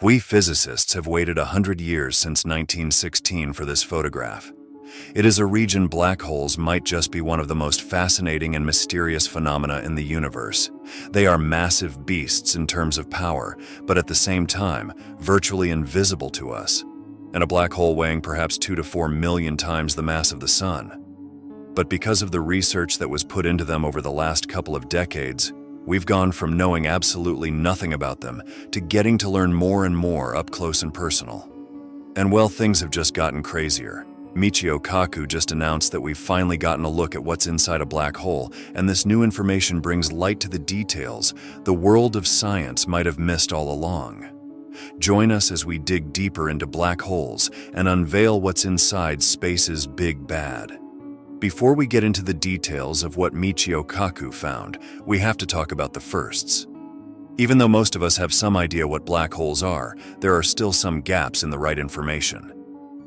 We physicists have waited 100 years since 1916 for this photograph. It is a region black holes might just be one of the most fascinating and mysterious phenomena in the universe. They are massive beasts in terms of power, but at the same time, virtually invisible to us. And a black hole weighing perhaps 2 to 4 million times the mass of the Sun. But because of the research that was put into them over the last couple of decades, we've gone from knowing absolutely nothing about them to getting to learn more and more up close and personal. And well, things have just gotten crazier. Michio Kaku just announced that we've finally gotten a look at what's inside a black hole, and this new information brings light to the details the world of science might have missed all along. Join us as we dig deeper into black holes and unveil what's inside space's big bad. Before we get into the details of what Michio Kaku found, we have to talk about the firsts. Even though most of us have some idea what black holes are, there are still some gaps in the right information.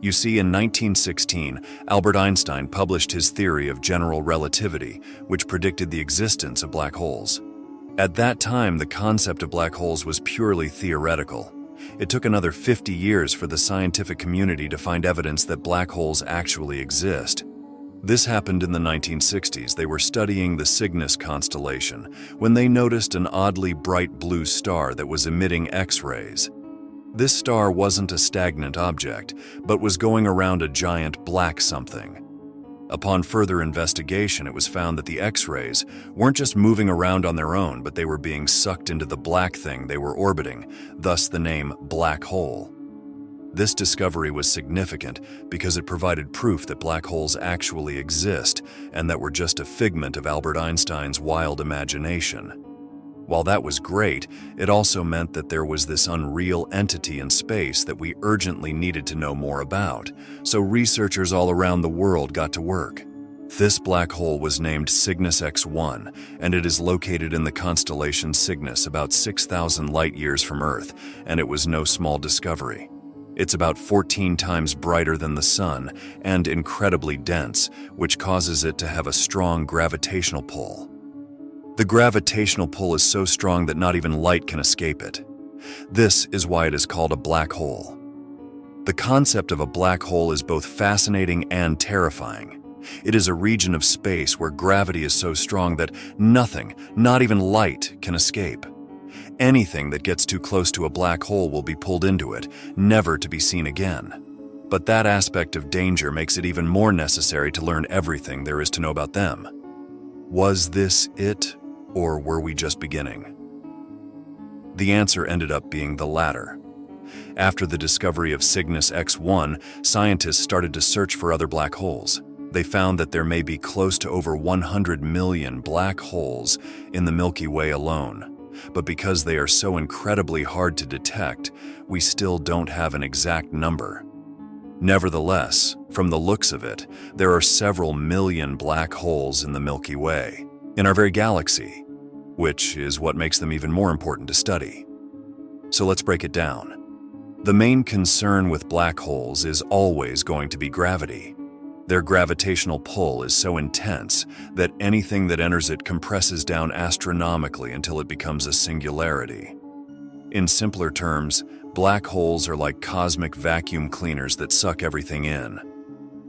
You see, in 1916, Albert Einstein published his theory of general relativity, which predicted the existence of black holes. At that time, the concept of black holes was purely theoretical. It took another 50 years for the scientific community to find evidence that black holes actually exist. This happened in the 1960s. They were studying the Cygnus constellation when they noticed an oddly bright blue star that was emitting X-rays. This star wasn't a stagnant object, but was going around a giant black something. Upon further investigation, it was found that the X-rays weren't just moving around on their own, but they were being sucked into the black thing they were orbiting, thus the name black hole. This discovery was significant because it provided proof that black holes actually exist and that were just a figment of Albert Einstein's wild imagination. While that was great, it also meant that there was this unreal entity in space that we urgently needed to know more about, so researchers all around the world got to work. This black hole was named Cygnus X1, and it is located in the constellation Cygnus, about 6,000 light-years from Earth, and it was no small discovery. It's about 14 times brighter than the Sun and incredibly dense, which causes it to have a strong gravitational pull. The gravitational pull is so strong that not even light can escape it. This is why it is called a black hole. The concept of a black hole is both fascinating and terrifying. It is a region of space where gravity is so strong that nothing, not even light, can escape. Anything that gets too close to a black hole will be pulled into it, never to be seen again. But that aspect of danger makes it even more necessary to learn everything there is to know about them. Was this it? Or were we just beginning? The answer ended up being the latter. After the discovery of Cygnus X1, scientists started to search for other black holes. They found that there may be close to over 100 million black holes in the Milky Way alone. But because they are so incredibly hard to detect, we still don't have an exact number. Nevertheless, from the looks of it, there are several million black holes in the Milky Way, in our very galaxy, which is what makes them even more important to study. So let's break it down. The main concern with black holes is always going to be gravity. Their gravitational pull is so intense that anything that enters it compresses down astronomically until it becomes a singularity. In simpler terms, black holes are like cosmic vacuum cleaners that suck everything in.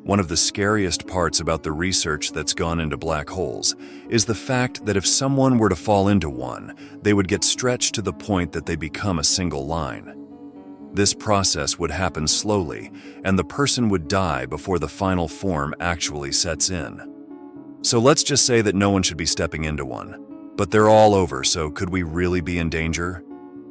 One of the scariest parts about the research that's gone into black holes is the fact that if someone were to fall into one, they would get stretched to the point that they become a single line. This process would happen slowly, and the person would die before the final form actually sets in. So let's just say that no one should be stepping into one. But they're all over, so could we really be in danger?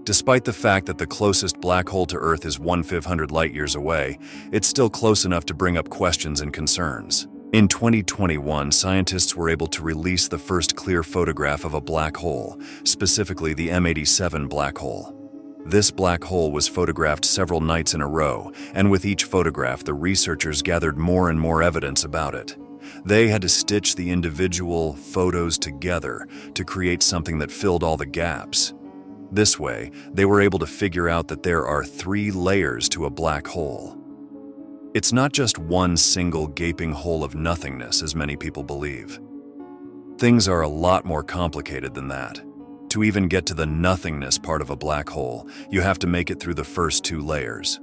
Despite the fact that the closest black hole to Earth is 1/500 light-years away, it's still close enough to bring up questions and concerns. In 2021, scientists were able to release the first clear photograph of a black hole, specifically the M87 black hole. This black hole was photographed several nights in a row, and with each photograph, the researchers gathered more and more evidence about it. They had to stitch the individual photos together to create something that filled all the gaps. This way, they were able to figure out that there are 3 layers to a black hole. It's not just one single gaping hole of nothingness, as many people believe. Things are a lot more complicated than that. To even get to the nothingness part of a black hole, you have to make it through the first two layers.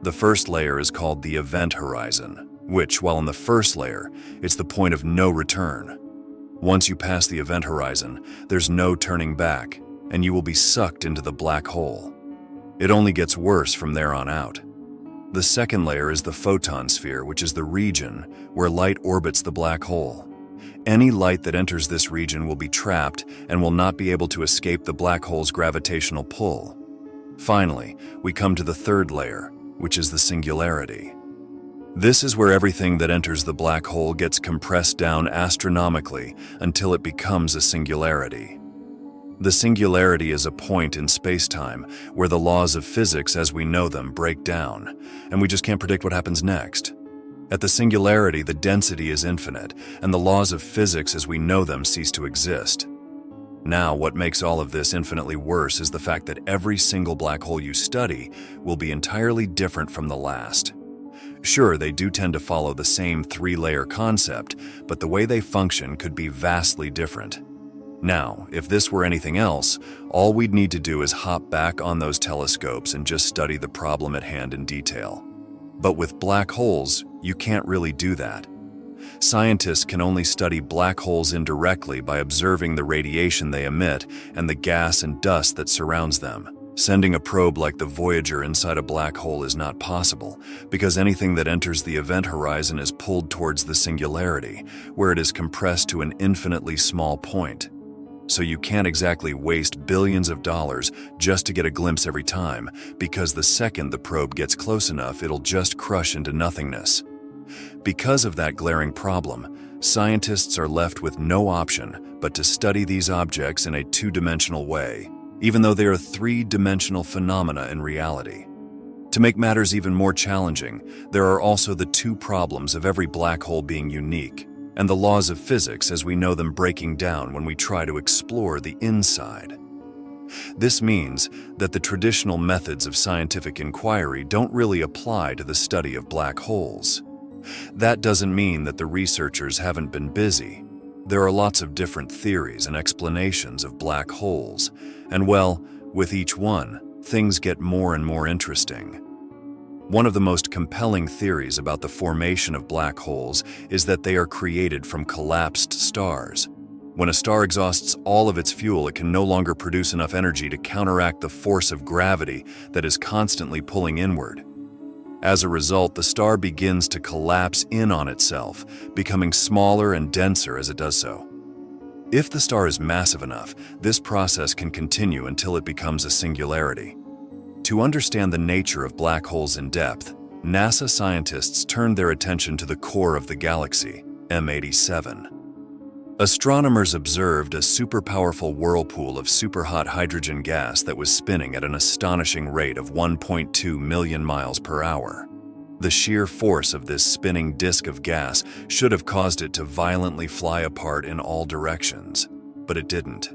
The first layer is called the event horizon, which, while in the first layer, it's the point of no return. Once you pass the event horizon, there's no turning back, and you will be sucked into the black hole. It only gets worse from there on out. The second layer is the photon sphere, which is the region where light orbits the black hole. Any light that enters this region will be trapped and will not be able to escape the black hole's gravitational pull. Finally, we come to the third layer, which is the singularity. This is where everything that enters the black hole gets compressed down astronomically until it becomes a singularity. The singularity is a point in space-time where the laws of physics as we know them break down, and we just can't predict what happens next. At the singularity, the density is infinite, and the laws of physics as we know them cease to exist. Now, what makes all of this infinitely worse is the fact that every single black hole you study will be entirely different from the last. Sure, they do tend to follow the same three-layer concept, but the way they function could be vastly different. Now, if this were anything else, all we'd need to do is hop back on those telescopes and just study the problem at hand in detail. But with black holes, you can't really do that. Scientists can only study black holes indirectly by observing the radiation they emit and the gas and dust that surrounds them. Sending a probe like the Voyager inside a black hole is not possible, because anything that enters the event horizon is pulled towards the singularity, where it is compressed to an infinitely small point. So you can't exactly waste billions of dollars just to get a glimpse every time, because the second the probe gets close enough, it'll just crush into nothingness. Because of that glaring problem, scientists are left with no option but to study these objects in a two-dimensional way, even though they are three-dimensional phenomena in reality. To make matters even more challenging, there are also the two problems of every black hole being unique, and the laws of physics as we know them breaking down when we try to explore the inside. This means that the traditional methods of scientific inquiry don't really apply to the study of black holes. That doesn't mean that the researchers haven't been busy. There are lots of different theories and explanations of black holes, and well, with each one, things get more and more interesting. One of the most compelling theories about the formation of black holes is that they are created from collapsed stars. When a star exhausts all of its fuel, it can no longer produce enough energy to counteract the force of gravity that is constantly pulling inward. As a result, the star begins to collapse in on itself, becoming smaller and denser as it does so. If the star is massive enough, this process can continue until it becomes a singularity. To understand the nature of black holes in depth, NASA scientists turned their attention to the core of the galaxy, M87. Astronomers observed a super-powerful whirlpool of superhot hydrogen gas that was spinning at an astonishing rate of 1.2 million miles per hour. The sheer force of this spinning disk of gas should have caused it to violently fly apart in all directions, but it didn't.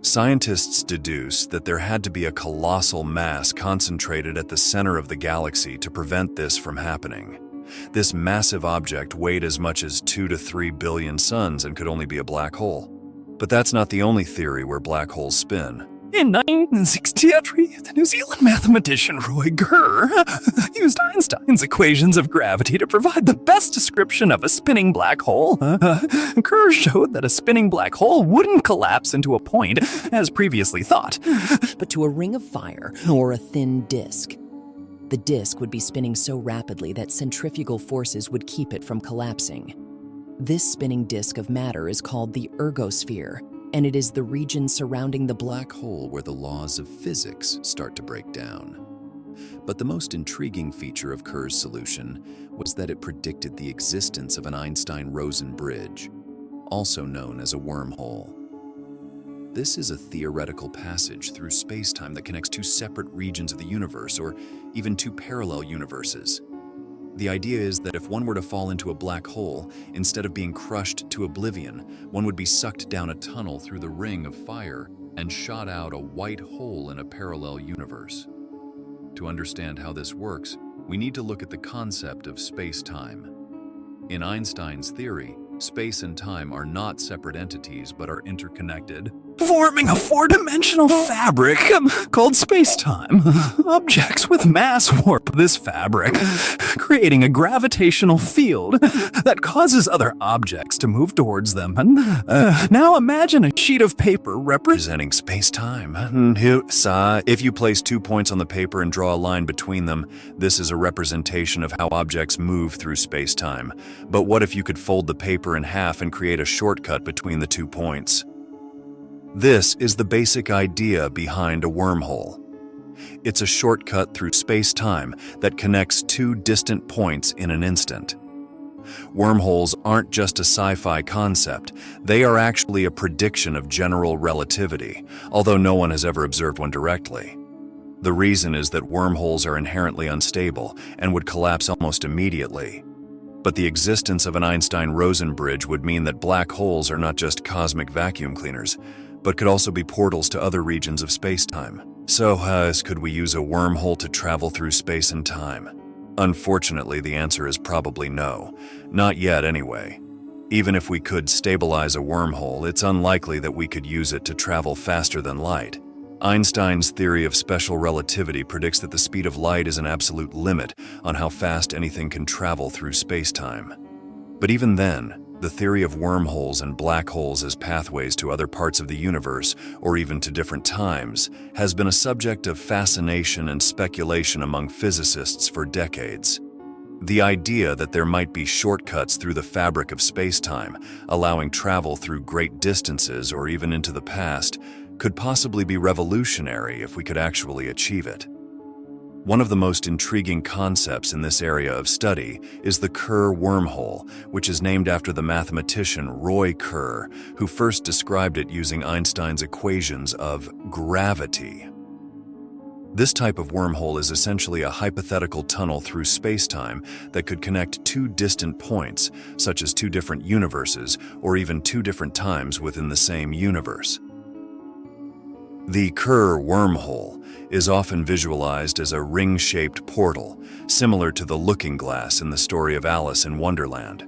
Scientists deduced that there had to be a colossal mass concentrated at the center of the galaxy to prevent this from happening. This massive object weighed as much as 2 to 3 billion suns and could only be a black hole. But that's not the only theory where black holes spin. In 1963, the New Zealand mathematician Roy Kerr used Einstein's equations of gravity to provide the best description of a spinning black hole. Kerr showed that a spinning black hole wouldn't collapse into a point, as previously thought, but to a ring of fire or a thin disk. The disk would be spinning so rapidly that centrifugal forces would keep it from collapsing. This spinning disk of matter is called the ergosphere, and it is the region surrounding the black hole where the laws of physics start to break down. But the most intriguing feature of Kerr's solution was that it predicted the existence of an Einstein-Rosen bridge, also known as a wormhole. This is a theoretical passage through space-time that connects two separate regions of the universe, or even two parallel universes. The idea is that if one were to fall into a black hole, instead of being crushed to oblivion, one would be sucked down a tunnel through the ring of fire and shot out a white hole in a parallel universe. To understand how this works, we need to look at the concept of space-time. In Einstein's theory, space and time are not separate entities but are interconnected. forming a four-dimensional fabric called space-time. Objects with mass warp this fabric, creating a gravitational field that causes other objects to move towards them. Now imagine a sheet of paper representing space-time. If you place 2 points on the paper and draw a line between them, this is a representation of how objects move through space-time. But what if you could fold the paper in half and create a shortcut between the 2 points? This is the basic idea behind a wormhole. It's a shortcut through space-time that connects 2 distant points in an instant. Wormholes aren't just a sci-fi concept, they are actually a prediction of general relativity, although no one has ever observed one directly. The reason is that wormholes are inherently unstable and would collapse almost immediately. But the existence of an Einstein-Rosen bridge would mean that black holes are not just cosmic vacuum cleaners, but could also be portals to other regions of space-time. So, could we use a wormhole to travel through space and time? Unfortunately, the answer is probably no. Not yet, anyway. Even if we could stabilize a wormhole, it's unlikely that we could use it to travel faster than light. Einstein's theory of special relativity predicts that the speed of light is an absolute limit on how fast anything can travel through space-time. But even then, the theory of wormholes and black holes as pathways to other parts of the universe, or even to different times, has been a subject of fascination and speculation among physicists for decades. The idea that there might be shortcuts through the fabric of space-time, allowing travel through great distances or even into the past, could possibly be revolutionary if we could actually achieve it. One of the most intriguing concepts in this area of study is the Kerr wormhole, which is named after the mathematician Roy Kerr, who first described it using Einstein's equations of gravity. This type of wormhole is essentially a hypothetical tunnel through space-time that could connect 2 distant points, such as 2 different universes or even 2 different times within the same universe. The Kerr wormhole is often visualized as a ring-shaped portal, similar to the looking glass in the story of Alice in Wonderland.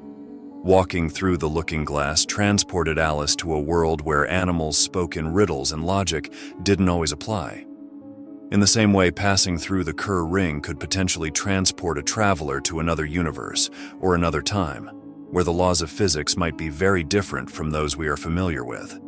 Walking through the looking glass transported Alice to a world where animals spoke in riddles and logic didn't always apply. In the same way, passing through the Kerr ring could potentially transport a traveler to another universe or another time, where the laws of physics might be very different from those we are familiar with.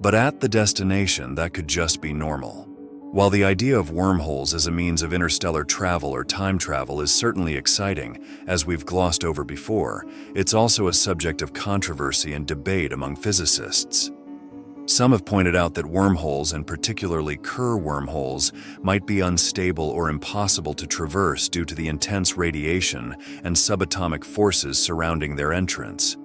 But at the destination, that could just be normal. While the idea of wormholes as a means of interstellar travel or time travel is certainly exciting, as we've glossed over before, it's also a subject of controversy and debate among physicists. Some have pointed out that wormholes, and particularly Kerr wormholes, might be unstable or impossible to traverse due to the intense radiation and subatomic forces surrounding their entrance.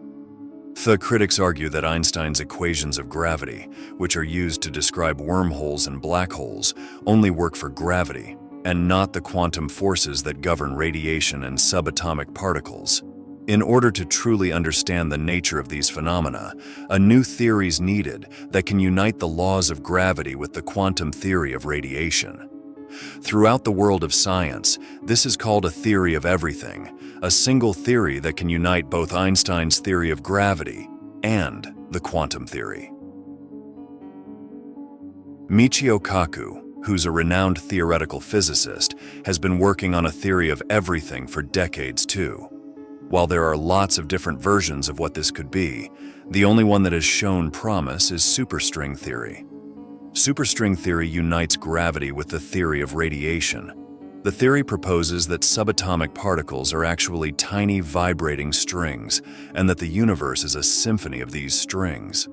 The critics argue that Einstein's equations of gravity, which are used to describe wormholes and black holes, only work for gravity, and not the quantum forces that govern radiation and subatomic particles. In order to truly understand the nature of these phenomena, a new theory is needed that can unite the laws of gravity with the quantum theory of radiation. Throughout the world of science, this is called a theory of everything, a single theory that can unite both Einstein's theory of gravity and the quantum theory. Michio Kaku, who's a renowned theoretical physicist, has been working on a theory of everything for decades too. While there are lots of different versions of what this could be, the only one that has shown promise is superstring theory. Superstring theory unites gravity with the theory of radiation. The theory proposes that subatomic particles are actually tiny vibrating strings, and that the universe is a symphony of these strings.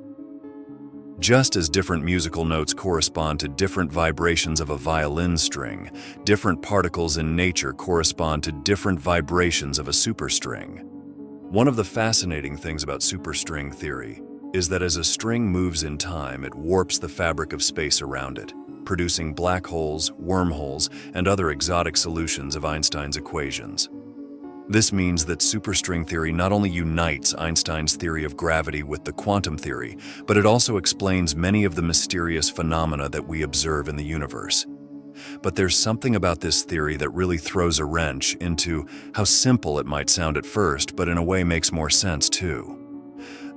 Just as different musical notes correspond to different vibrations of a violin string, different particles in nature correspond to different vibrations of a superstring. One of the fascinating things about superstring theory is that as a string moves in time, it warps the fabric of space around it, producing black holes, wormholes, and other exotic solutions of Einstein's equations. This means that superstring theory not only unites Einstein's theory of gravity with the quantum theory, but it also explains many of the mysterious phenomena that we observe in the universe. But there's something about this theory that really throws a wrench into how simple it might sound at first, but in a way makes more sense too.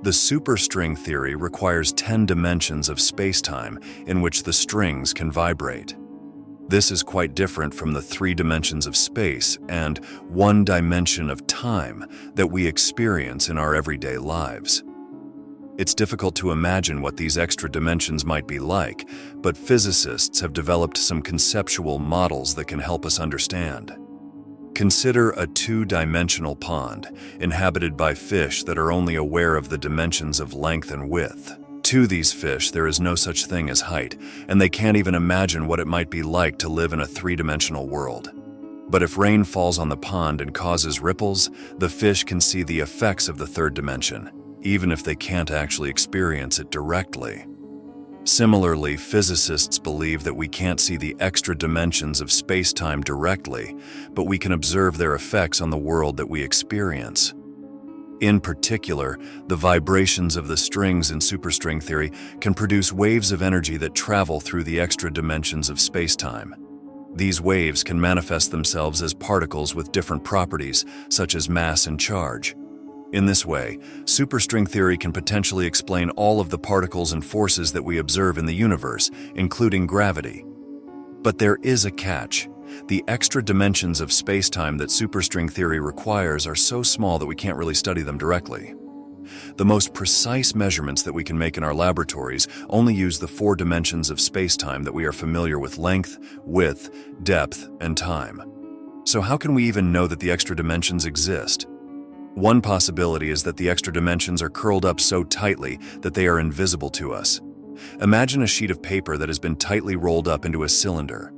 The superstring theory requires 10 dimensions of spacetime in which the strings can vibrate. This is quite different from the 3 dimensions of space and 1 dimension of time that we experience in our everyday lives. It's difficult to imagine what these extra dimensions might be like, but physicists have developed some conceptual models that can help us understand. Consider a 2-dimensional pond, inhabited by fish that are only aware of the dimensions of length and width. To these fish, there is no such thing as height, and they can't even imagine what it might be like to live in a 3-dimensional world. But if rain falls on the pond and causes ripples, the fish can see the effects of the 3rd dimension, even if they can't actually experience it directly. Similarly, physicists believe that we can't see the extra dimensions of space-time directly, but we can observe their effects on the world that we experience. In particular, the vibrations of the strings in superstring theory can produce waves of energy that travel through the extra dimensions of space-time. These waves can manifest themselves as particles with different properties, such as mass and charge. In this way, superstring theory can potentially explain all of the particles and forces that we observe in the universe, including gravity. But there is a catch. The extra dimensions of spacetime that superstring theory requires are so small that we can't really study them directly. The most precise measurements that we can make in our laboratories only use the 4 dimensions of spacetime that we are familiar with: length, width, depth, and time. So how can we even know that the extra dimensions exist? One possibility is that the extra dimensions are curled up so tightly that they are invisible to us. Imagine a sheet of paper that has been tightly rolled up into a cylinder.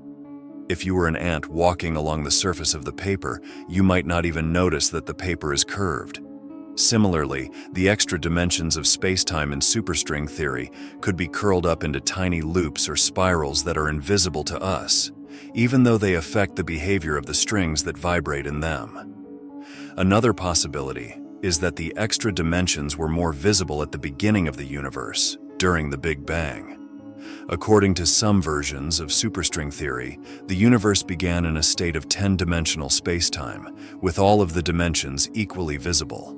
If you were an ant walking along the surface of the paper, you might not even notice that the paper is curved. Similarly, the extra dimensions of spacetime in superstring theory could be curled up into tiny loops or spirals that are invisible to us, even though they affect the behavior of the strings that vibrate in them. Another possibility is that the extra dimensions were more visible at the beginning of the universe, during the Big Bang. According to some versions of superstring theory, the universe began in a state of 10-dimensional spacetime, with all of the dimensions equally visible.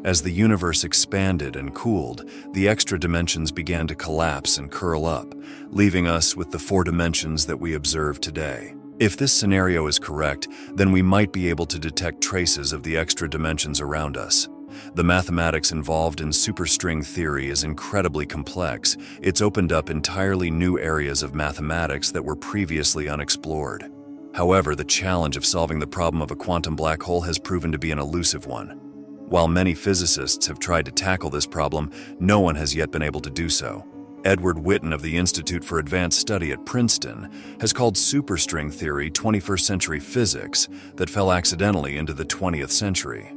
As the universe expanded and cooled, the extra dimensions began to collapse and curl up, leaving us with the 4 dimensions that we observe today. If this scenario is correct, then we might be able to detect traces of the extra dimensions around us. The mathematics involved in superstring theory is incredibly complex. It's opened up entirely new areas of mathematics that were previously unexplored. However, the challenge of solving the problem of a quantum black hole has proven to be an elusive one. While many physicists have tried to tackle this problem, no one has yet been able to do so. Edward Witten of the Institute for Advanced Study at Princeton has called superstring theory 21st century physics that fell accidentally into the 20th century.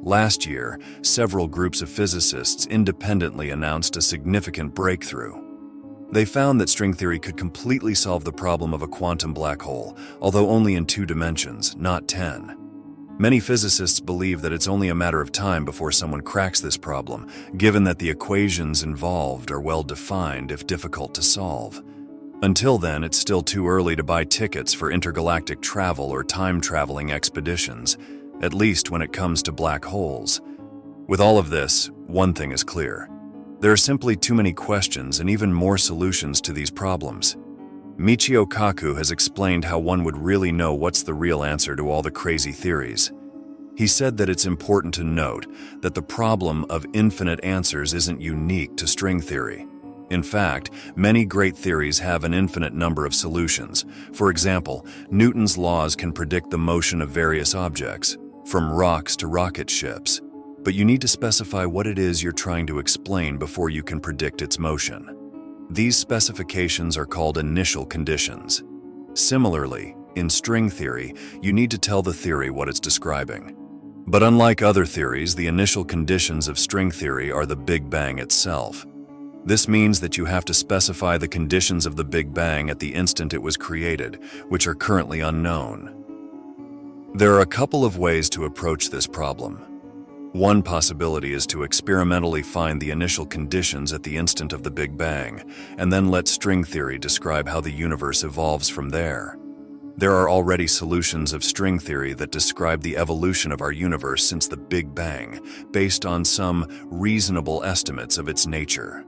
Last year, several groups of physicists independently announced a significant breakthrough. They found that string theory could completely solve the problem of a quantum black hole, although only in 2 dimensions, not 10. Many physicists believe that it's only a matter of time before someone cracks this problem, given that the equations involved are well defined if difficult to solve. Until then, it's still too early to buy tickets for intergalactic travel or time-traveling expeditions, at least when it comes to black holes. With all of this, one thing is clear. There are simply too many questions and even more solutions to these problems. Michio Kaku has explained how one would really know what's the real answer to all the crazy theories. He said that it's important to note that the problem of infinite answers isn't unique to string theory. In fact, many great theories have an infinite number of solutions. For example, Newton's laws can predict the motion of various objects, from rocks to rocket ships. But you need to specify what it is you're trying to explain before you can predict its motion. These specifications are called initial conditions. Similarly, in string theory, you need to tell the theory what it's describing. But unlike other theories, the initial conditions of string theory are the Big Bang itself. This means that you have to specify the conditions of the Big Bang at the instant it was created, which are currently unknown. There are a couple of ways to approach this problem. One possibility is to experimentally find the initial conditions at the instant of the Big Bang, and then let string theory describe how the universe evolves from there. There are already solutions of string theory that describe the evolution of our universe since the Big Bang, based on some reasonable estimates of its nature.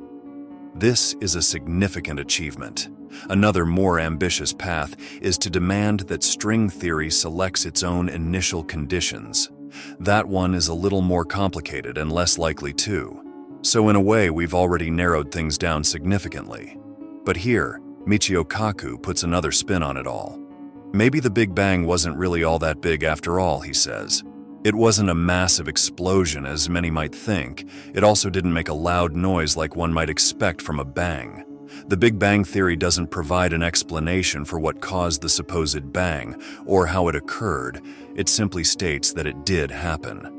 This is a significant achievement. Another more ambitious path is to demand that string theory selects its own initial conditions. That one is a little more complicated and less likely too. So in a way, we've already narrowed things down significantly. But here, Michio Kaku puts another spin on it all. Maybe the Big Bang wasn't really all that big after all, he says. It wasn't a massive explosion as many might think. It also didn't make a loud noise like one might expect from a bang. The Big Bang theory doesn't provide an explanation for what caused the supposed bang or how it occurred. It simply states that it did happen.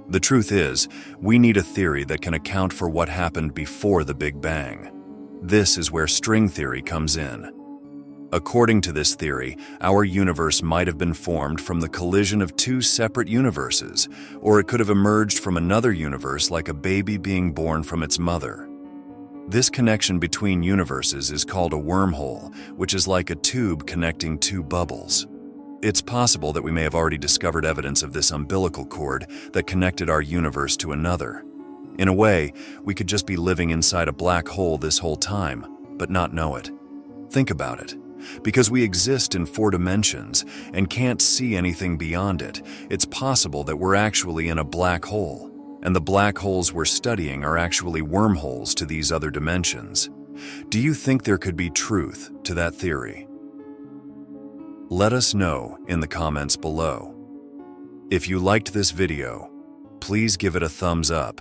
The truth is, we need a theory that can account for what happened before the Big Bang. This is where string theory comes in. According to this theory, our universe might have been formed from the collision of two separate universes, or it could have emerged from another universe like a baby being born from its mother. This connection between universes is called a wormhole, which is like a tube connecting two bubbles. It's possible that we may have already discovered evidence of this umbilical cord that connected our universe to another. In a way, we could just be living inside a black hole this whole time, but not know it. Think about it. Because we exist in 4 dimensions and can't see anything beyond it, it's possible that we're actually in a black hole, and the black holes we're studying are actually wormholes to these other dimensions. Do you think there could be truth to that theory? Let us know in the comments below. If you liked this video, please give it a thumbs up,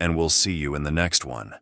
and we'll see you in the next one.